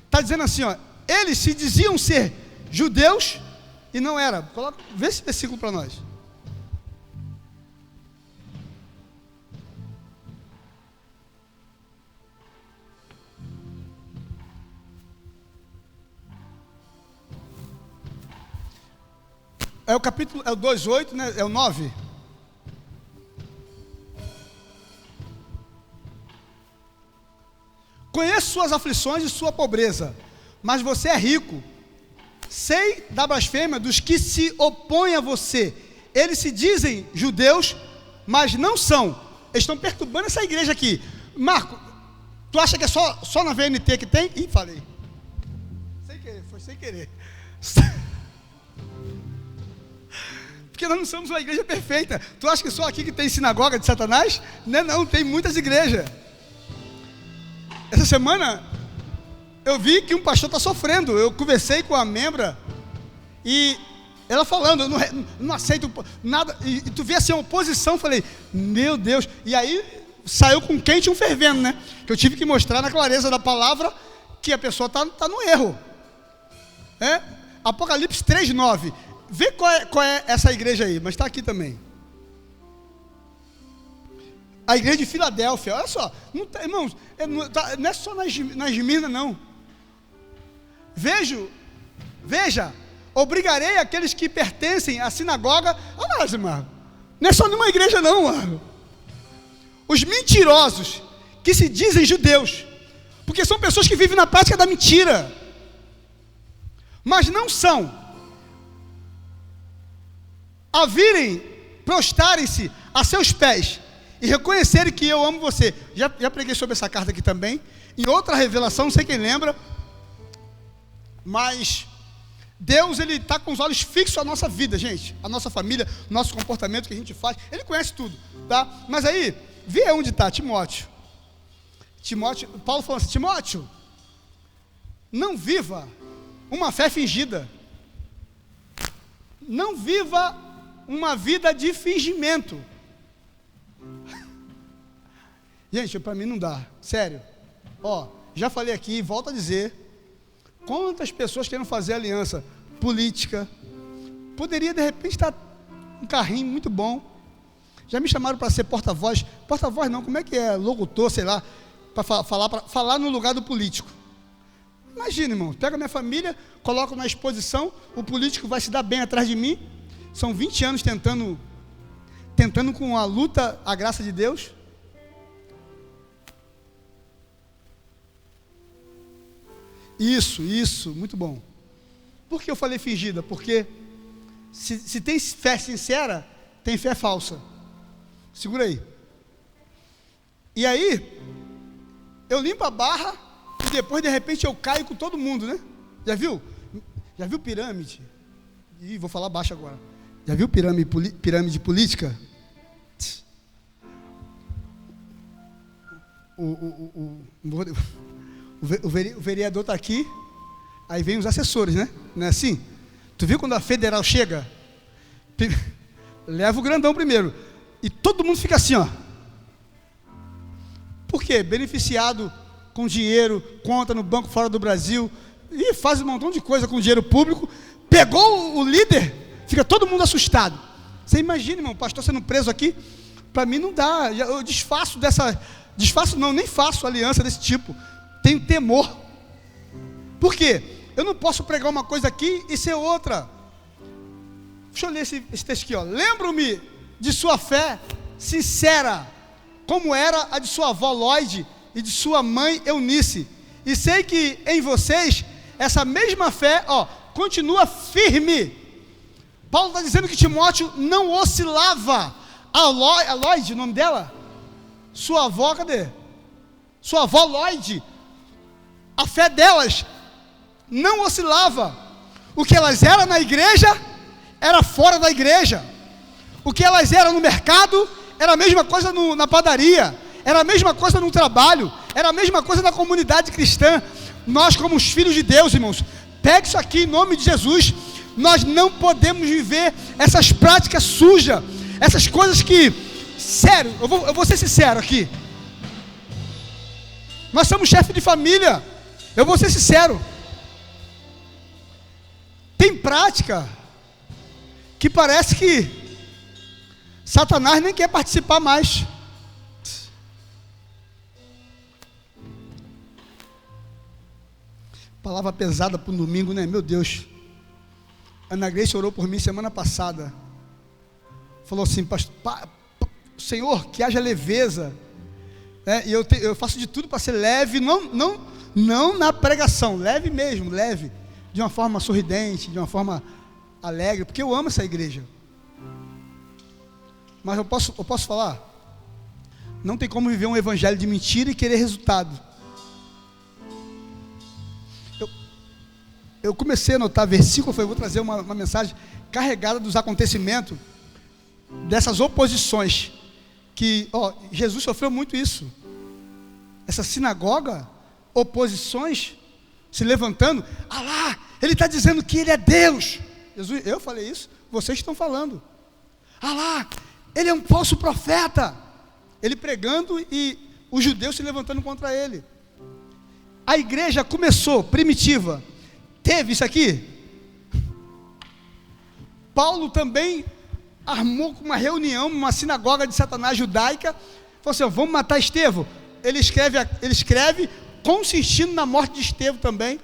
Está dizendo assim, ó. Eles se diziam ser judeus e não era. Coloca, vê esse versículo para nós. É o capítulo, é o 2:8, né? É o 9. Conheço suas aflições e sua pobreza, mas você é rico. Sei da blasfêmia dos que se opõem a você. Eles se dizem judeus, mas não são. Eles estão perturbando essa igreja aqui. Marco, tu acha que é só na VNT que tem? Ih, falei. Sem querer, foi sem querer. Porque nós não somos uma igreja perfeita. Tu acha que só aqui que tem sinagoga de Satanás? Não, tem muitas igrejas. Essa semana eu vi que um pastor está sofrendo. Eu conversei com a membra e ela falando, eu não aceito nada. E tu vê assim a oposição, falei, meu Deus. E aí saiu com quente e um fervendo, né? Que eu tive que mostrar na clareza da palavra que a pessoa está no erro. Apocalipse 3:9. Vê qual é essa igreja aí, mas está aqui também. A igreja de Filadélfia, olha só, não tá, irmãos, não é só nas minas, não. Veja, obrigarei aqueles que pertencem à sinagoga, irmão, não é só numa igreja, não, mano. Os mentirosos que se dizem judeus, porque são pessoas que vivem na prática da mentira, mas não são, a virem, prostarem-se a seus pés e reconhecerem que eu amo você. Já preguei sobre essa carta aqui também, em outra revelação, não sei quem lembra, mas Deus, Ele está com os olhos fixos à nossa vida, gente, a nossa família, nosso comportamento que a gente faz, Ele conhece tudo, tá? Mas aí, vê onde está Timóteo, Paulo falou assim, Timóteo, não viva uma fé fingida, não viva uma vida de fingimento. Gente, para mim não dá, sério. Já falei aqui, volto a dizer, quantas pessoas querem fazer aliança política, poderia de repente estar um carrinho muito bom, já me chamaram para ser porta-voz não, como é que é, locutor, sei lá, para falar no lugar do político. Imagina, irmão, pega minha família, coloca na exposição, o político vai se dar bem atrás de mim, são 20 anos tentando com a luta, a graça de Deus. Isso, muito bom. Por que eu falei fingida? Porque se tem fé sincera, tem fé falsa. Segura aí. E aí, eu limpo a barra e depois de repente eu caio com todo mundo, né? Já viu? Já viu pirâmide? Ih, vou falar baixo agora. Já viu pirâmide política? O vereador está aqui, aí vem os assessores, né? Não é assim? Tu viu quando a federal chega? Leva o grandão primeiro. E todo mundo fica assim, ó. Por quê? Beneficiado com dinheiro, conta no banco fora do Brasil, e faz um montão de coisa com dinheiro público. Pegou o líder, fica todo mundo assustado. Você imagina, irmão, o pastor sendo preso aqui? Para mim não dá. Eu nem faço aliança desse tipo. tenho temor. Por quê? Eu não posso pregar uma coisa aqui e ser outra. Deixa eu ler esse texto aqui, ó. Lembro-me de sua fé sincera, como era a de sua avó Lloyd e de sua mãe Eunice. E sei que em vocês, essa mesma fé, ó, continua firme. Paulo está dizendo que Timóteo não oscilava. A Lloyd, o nome dela? Sua avó, cadê? Sua avó Lloyd. A fé delas não oscilava. O que elas eram na igreja, era fora da igreja. O que elas eram no mercado, era a mesma coisa na padaria. Era a mesma coisa no trabalho. Era a mesma coisa na comunidade cristã. Nós, como os filhos de Deus, irmãos, pegue isso aqui em nome de Jesus. Nós não podemos viver essas práticas sujas, essas coisas que, sério, eu vou ser sincero aqui. Nós somos chefe de família. Eu vou ser sincero. Tem prática que parece que Satanás nem quer participar mais. Palavra pesada para um domingo, né? Meu Deus. Ana Grace orou por mim semana passada. Falou assim, pastor, Senhor, que haja leveza. E eu faço de tudo para ser leve, não na pregação, leve mesmo, leve. De uma forma sorridente, de uma forma alegre, porque eu amo essa igreja. Mas eu posso falar? Não tem como viver um evangelho de mentira e querer resultado. Eu comecei a anotar versículo, eu vou trazer uma mensagem carregada dos acontecimentos, dessas oposições, que, Jesus sofreu muito isso. Essa sinagoga, oposições, se levantando, lá, ele está dizendo que ele é Deus. Jesus, eu falei isso, vocês estão falando. Lá, ele é um falso profeta. Ele pregando e os judeus se levantando contra ele. A igreja começou, primitiva, teve isso aqui. Paulo também armou uma reunião, uma sinagoga de Satanás judaica, falou assim, vamos matar Estevão. Ele escreve consistindo na morte de Estevão também.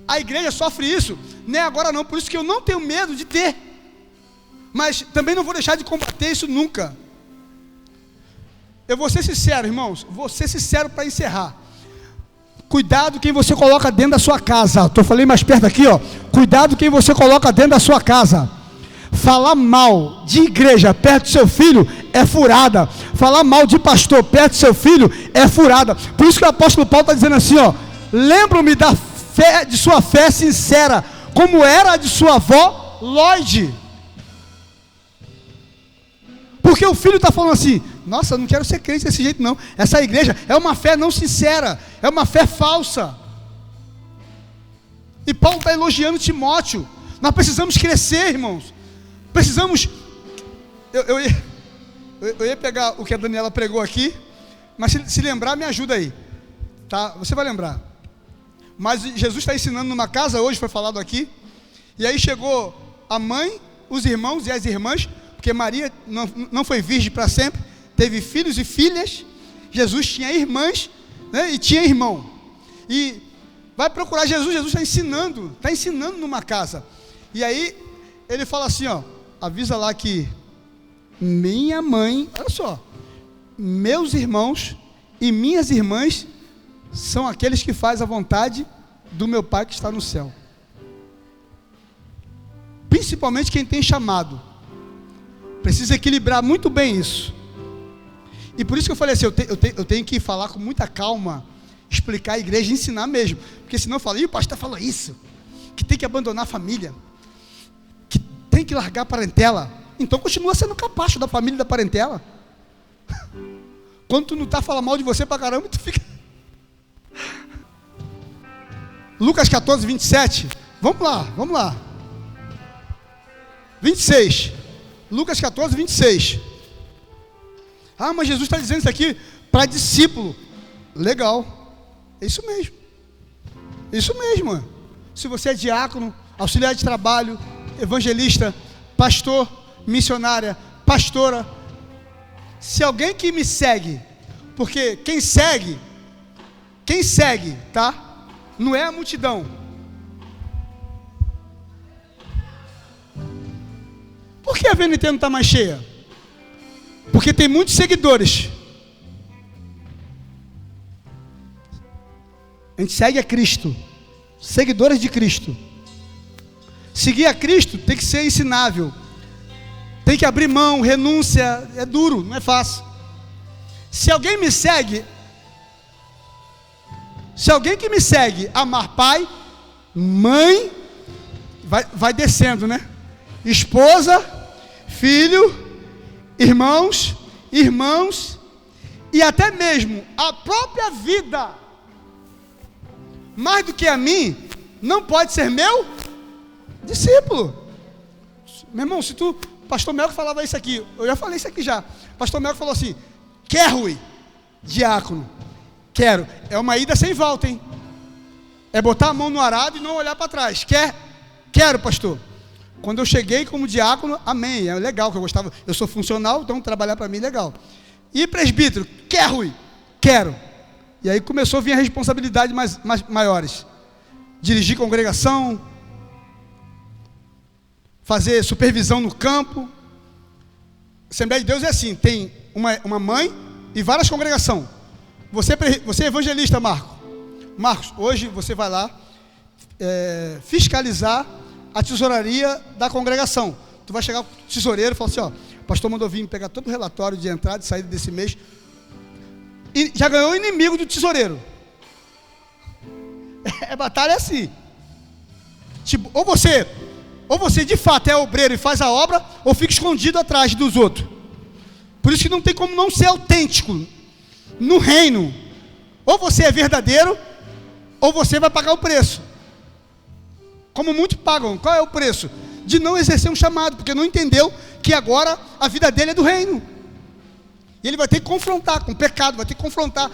A igreja sofre isso, não é agora não, por isso que eu não tenho medo de ter, mas também não vou deixar de combater isso nunca. Eu vou ser sincero, irmãos, vou ser sincero para encerrar. Cuidado quem você coloca dentro da sua casa. Falei mais perto aqui, cuidado quem você coloca dentro da sua casa. Falar mal de igreja perto do seu filho é furada. Falar mal de pastor perto do seu filho é furada. Por isso que o apóstolo Paulo está dizendo assim, lembro-me da fé, de sua fé sincera, como era a de sua avó Lloyd. Porque o filho está falando assim, nossa, eu não quero ser crente desse jeito não. Essa igreja é uma fé não sincera, é uma fé falsa. E Paulo está elogiando Timóteo. Nós precisamos crescer, irmãos. Precisamos. Eu ia pegar o que a Daniela pregou aqui, mas se lembrar, me ajuda aí, tá? Você vai lembrar. Mas Jesus está ensinando numa casa, hoje foi falado aqui, e aí chegou a mãe, os irmãos e as irmãs, porque Maria não foi virgem para sempre, teve filhos e filhas. Jesus tinha irmãs, né, e tinha irmão. E vai procurar Jesus está ensinando numa casa. E aí ele fala assim, avisa lá que minha mãe, olha só, meus irmãos e minhas irmãs são aqueles que fazem a vontade do meu Pai que está no céu. Principalmente quem tem chamado. Precisa equilibrar muito bem isso. E por isso que eu falei assim, eu tenho que falar com muita calma, explicar a igreja, ensinar mesmo. Porque senão eu falo, o pastor falou isso, que tem que abandonar a família, que tem que largar a parentela. Então continua sendo capacho da família e da parentela. Quando tu não está falando mal de você pra caramba, tu fica... Lucas 14, 27. Vamos lá. 26. Lucas 14, 26. Mas Jesus está dizendo isso aqui para discípulo. Legal. É isso mesmo. Se você é diácono, auxiliar de trabalho, evangelista, pastor, missionária, pastora, se alguém que me segue, porque quem segue quem segue, tá? Não é a multidão. Por que a VNT não está mais cheia? Porque tem muitos seguidores. A gente segue a Cristo, seguidores de Cristo. Seguir a Cristo tem que ser ensinável, tem que abrir mão, renúncia, é duro, não é fácil. Se alguém me segue, se alguém que me segue amar pai, mãe, vai descendo, né? Esposa, filho, irmãos, e até mesmo a própria vida, mais do que a mim, não pode ser meu discípulo. Meu irmão, se tu, pastor Melco falava isso aqui, eu já falei isso aqui já, pastor Melco falou assim, quer, Rui? Diácono, quero, é uma ida sem volta, hein? É botar a mão no arado e não olhar para trás. Quer? Quero, pastor. Quando eu cheguei como diácono, amém, é legal, que eu gostava, eu sou funcional, então trabalhar para mim é legal. E presbítero, quer, Rui? Quero. E aí começou a vir a responsabilidade maiores. Dirigir congregação, fazer supervisão no campo. Assembleia de Deus é assim, tem uma mãe e várias congregações. Você é evangelista, Marcos, hoje você vai lá fiscalizar a tesouraria da congregação. Tu vai chegar com o tesoureiro e falar assim, ó, o pastor mandou vir pegar todo o relatório de entrada e saída desse mês, e já ganhou o inimigo do tesoureiro. Batalha assim, tipo, ou você de fato é obreiro e faz a obra, ou fica escondido atrás dos outros. Por isso que não tem como não ser autêntico no reino. Ou você é verdadeiro, ou você vai pagar o preço. Como muitos pagam. Qual é o preço? De não exercer um chamado, porque não entendeu que agora a vida dele é do reino. E ele vai ter que confrontar com o pecado, vai ter que confrontar,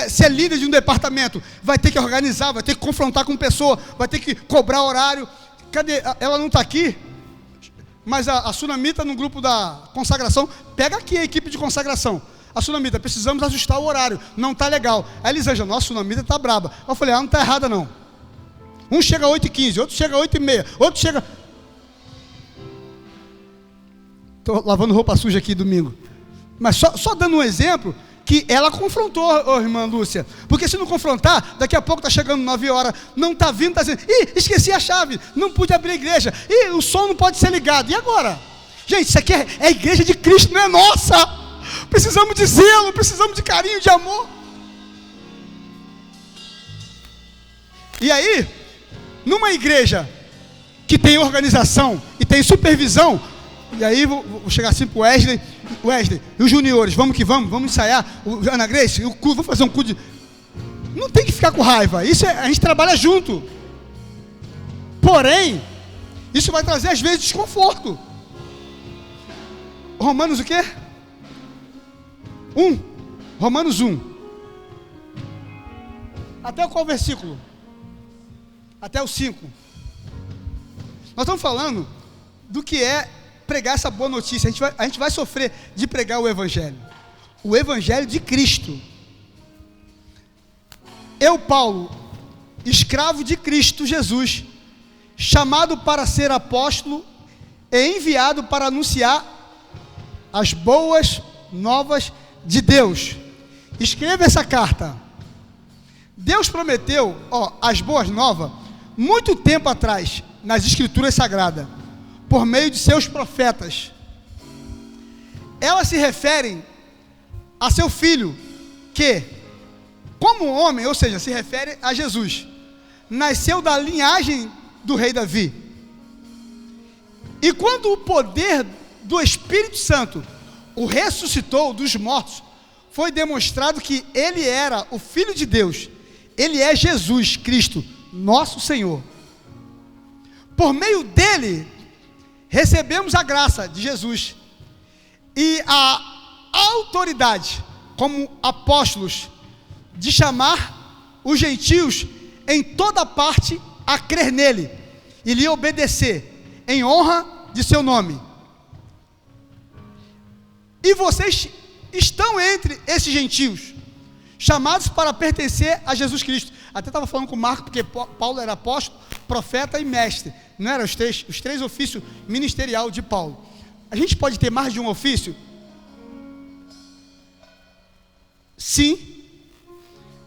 se é líder de um departamento, vai ter que organizar, vai ter que confrontar com pessoa, vai ter que cobrar horário. Cadê? Ela não está aqui, mas a Sunamita no grupo da consagração, pega aqui a equipe de consagração. A Sunamita, precisamos ajustar o horário, não está legal. A Elisângela, nossa, a Sunamita está braba. Eu falei, não está errada não. Um chega às 8h15, outro chega às 8h30, outro chega... Estou lavando roupa suja aqui domingo. Mas só dando um exemplo, que ela confrontou, irmã Lúcia. Porque se não confrontar, daqui a pouco está chegando 9 horas, não está vindo, está dizendo, esqueci a chave, não pude abrir a igreja, o som não pode ser ligado, e agora? Gente, isso aqui é a igreja de Cristo, não é nossa. Precisamos de zelo, precisamos de carinho, de amor. E aí, numa igreja que tem organização e tem supervisão, e aí vou chegar assim para o Wesley, e os juniores, vamos que vamos ensaiar, Ana Grace, o culto, vamos fazer um culto. Não tem que ficar com raiva, isso a gente trabalha junto. Porém, isso vai trazer às vezes desconforto. Romanos o quê? 1. Romanos 1. Até qual versículo? Até o 5. Nós estamos falando do que é pregar essa boa notícia. A gente vai sofrer de pregar o Evangelho de Cristo. Eu, Paulo, escravo de Cristo Jesus, chamado para ser apóstolo e enviado para anunciar as boas novas de Deus. Escreva essa carta. Deus prometeu, as boas novas, muito tempo atrás, nas Escrituras Sagradas, por meio de seus profetas. Elas se referem a seu filho, que, como homem, ou seja, se refere a Jesus, nasceu da linhagem do rei Davi. E quando o poder do Espírito Santo o ressuscitou dos mortos, foi demonstrado que ele era o Filho de Deus. Ele é Jesus Cristo, nosso Senhor. Por meio dele, recebemos a graça de Jesus e a autoridade, como apóstolos, de chamar os gentios em toda parte a crer nele e lhe obedecer, em honra de seu nome. E vocês estão entre esses gentios, chamados para pertencer a Jesus Cristo. Até estava falando com o Marco, porque Paulo era apóstolo, profeta e mestre. Não eram os três ofícios ministerial de Paulo. A gente pode ter mais de um ofício? Sim.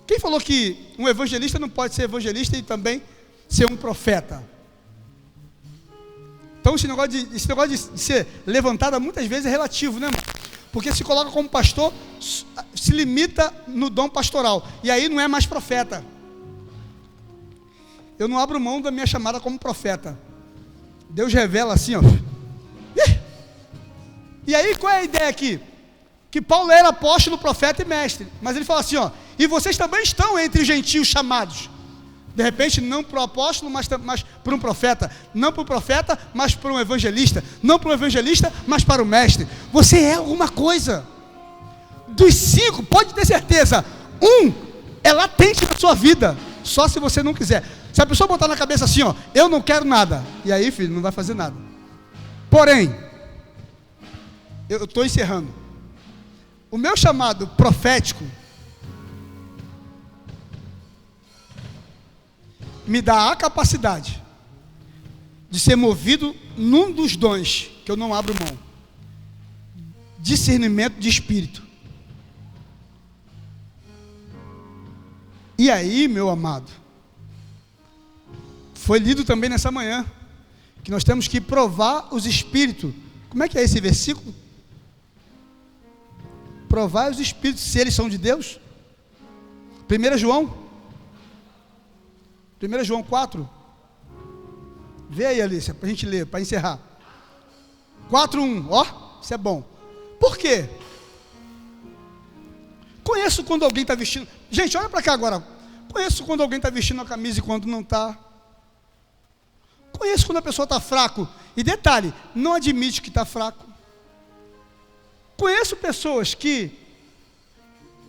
Quem falou que um evangelista não pode ser evangelista e também ser um profeta? Então esse negócio de ser levantado muitas vezes é relativo, né, irmão? Porque se coloca como pastor, se limita no dom pastoral, e aí não é mais profeta. Eu não abro mão da minha chamada como profeta. Deus revela assim, ó. E aí qual é a ideia aqui? Que Paulo era apóstolo, profeta e mestre, mas ele fala assim, ó, e vocês também estão entre os gentios chamados. De repente, não para o apóstolo, mas para um profeta. Não para o profeta, mas para um evangelista. Não para o evangelista, mas para o mestre. Você é alguma coisa. Dos 5, pode ter certeza, 1 é latente na sua vida. Só se você não quiser. Se a pessoa botar na cabeça assim, ó, eu não quero nada. E aí, filho, não vai fazer nada. Porém, eu estou encerrando. O meu chamado profético me dá a capacidade de ser movido num dos dons que eu não abro mão: discernimento de espírito. E aí, meu amado, foi lido também nessa manhã que nós temos que provar os espíritos. Como é que é esse versículo? Provar os espíritos, se eles são de Deus. 1 João 4. Vê aí, Alicia, para a gente ler, para encerrar. 4:1, ó, isso é bom. Por quê? Conheço quando alguém está vestindo. Gente, olha para cá agora. Conheço quando alguém está vestindo a camisa e quando não está. Conheço quando a pessoa está fraco. E detalhe, não admite que está fraco. Conheço pessoas que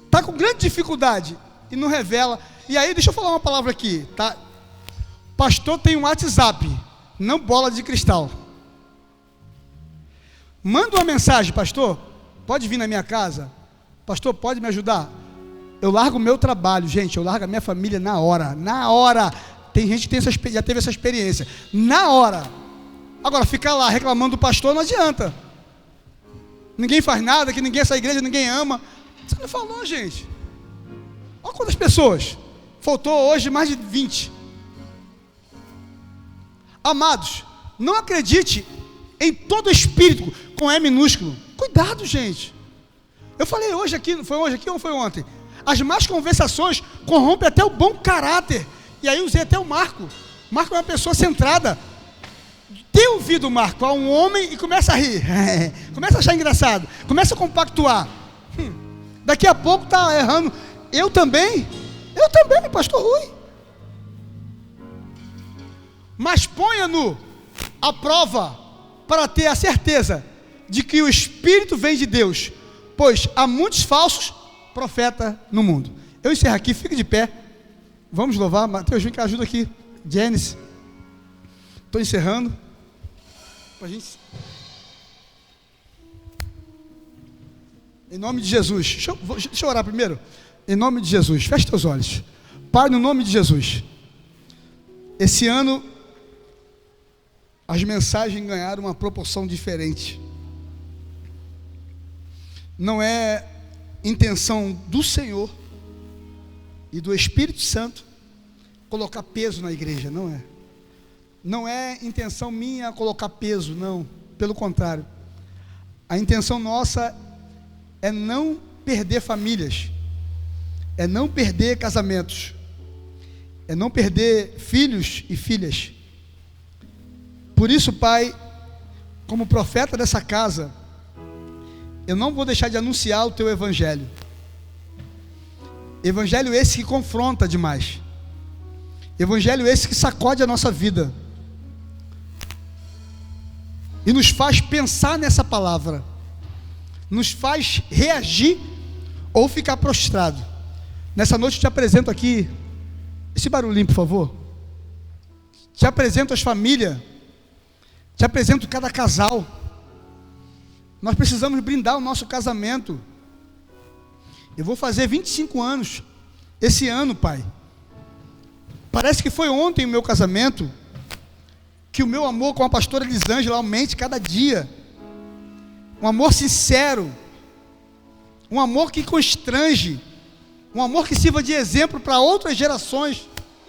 estão com grande dificuldade e não revela. E aí, deixa eu falar uma palavra aqui, tá? Pastor tem um WhatsApp, não bola de cristal. Manda uma mensagem, pastor, pode vir na minha casa? Pastor, pode me ajudar? Eu largo o meu trabalho, gente, eu largo a minha família na hora. Na hora. Tem gente que já teve essa experiência. Na hora. Agora, ficar lá reclamando do pastor não adianta. Ninguém faz nada, que ninguém, essa igreja, ninguém ama. Você não falou, gente. Olha quantas pessoas. Faltou hoje mais de 20. Amados, não acredite em todo espírito com E minúsculo. Cuidado, gente. Eu falei hoje aqui, foi hoje aqui ou foi ontem? As más conversações corrompem até o bom caráter. E aí usei até o Marco. Marco é uma pessoa centrada. Tem ouvido o Marco a um homem e começa a rir. Começa a achar engraçado. Começa a compactuar. Daqui a pouco está errando. Eu também, pastor Rui. Mas ponha-no à prova para ter a certeza de que o Espírito vem de Deus, pois há muitos falsos profetas no mundo. Eu encerro aqui, fique de pé. Vamos louvar. Mateus, vem que ajuda aqui. Janice. Estou encerrando. Pra gente... Em nome de Jesus. Deixa eu orar primeiro. Em nome de Jesus. Feche teus olhos. Pai, no nome de Jesus. Esse ano, as mensagens ganharam uma proporção diferente. Não é intenção do Senhor e do Espírito Santo colocar peso na igreja, não é. Não é intenção minha colocar peso, não. Pelo contrário. A intenção nossa é não perder famílias, é não perder casamentos, é não perder filhos e filhas. Por isso, Pai, como profeta dessa casa, eu não vou deixar de anunciar o Teu Evangelho. Evangelho esse que confronta demais. Evangelho esse que sacode a nossa vida e nos faz pensar nessa palavra, nos faz reagir ou ficar prostrado. Nessa noite eu te apresento aqui, esse barulhinho por favor, te apresento as famílias, te apresento cada casal. Nós precisamos brindar o nosso casamento, Eu vou fazer 25 anos esse ano, pai. Parece que foi ontem o meu casamento, que o meu amor com a pastora Elisângela aumente cada dia. Um amor sincero, um amor que constrange, um amor que sirva de exemplo para outras gerações.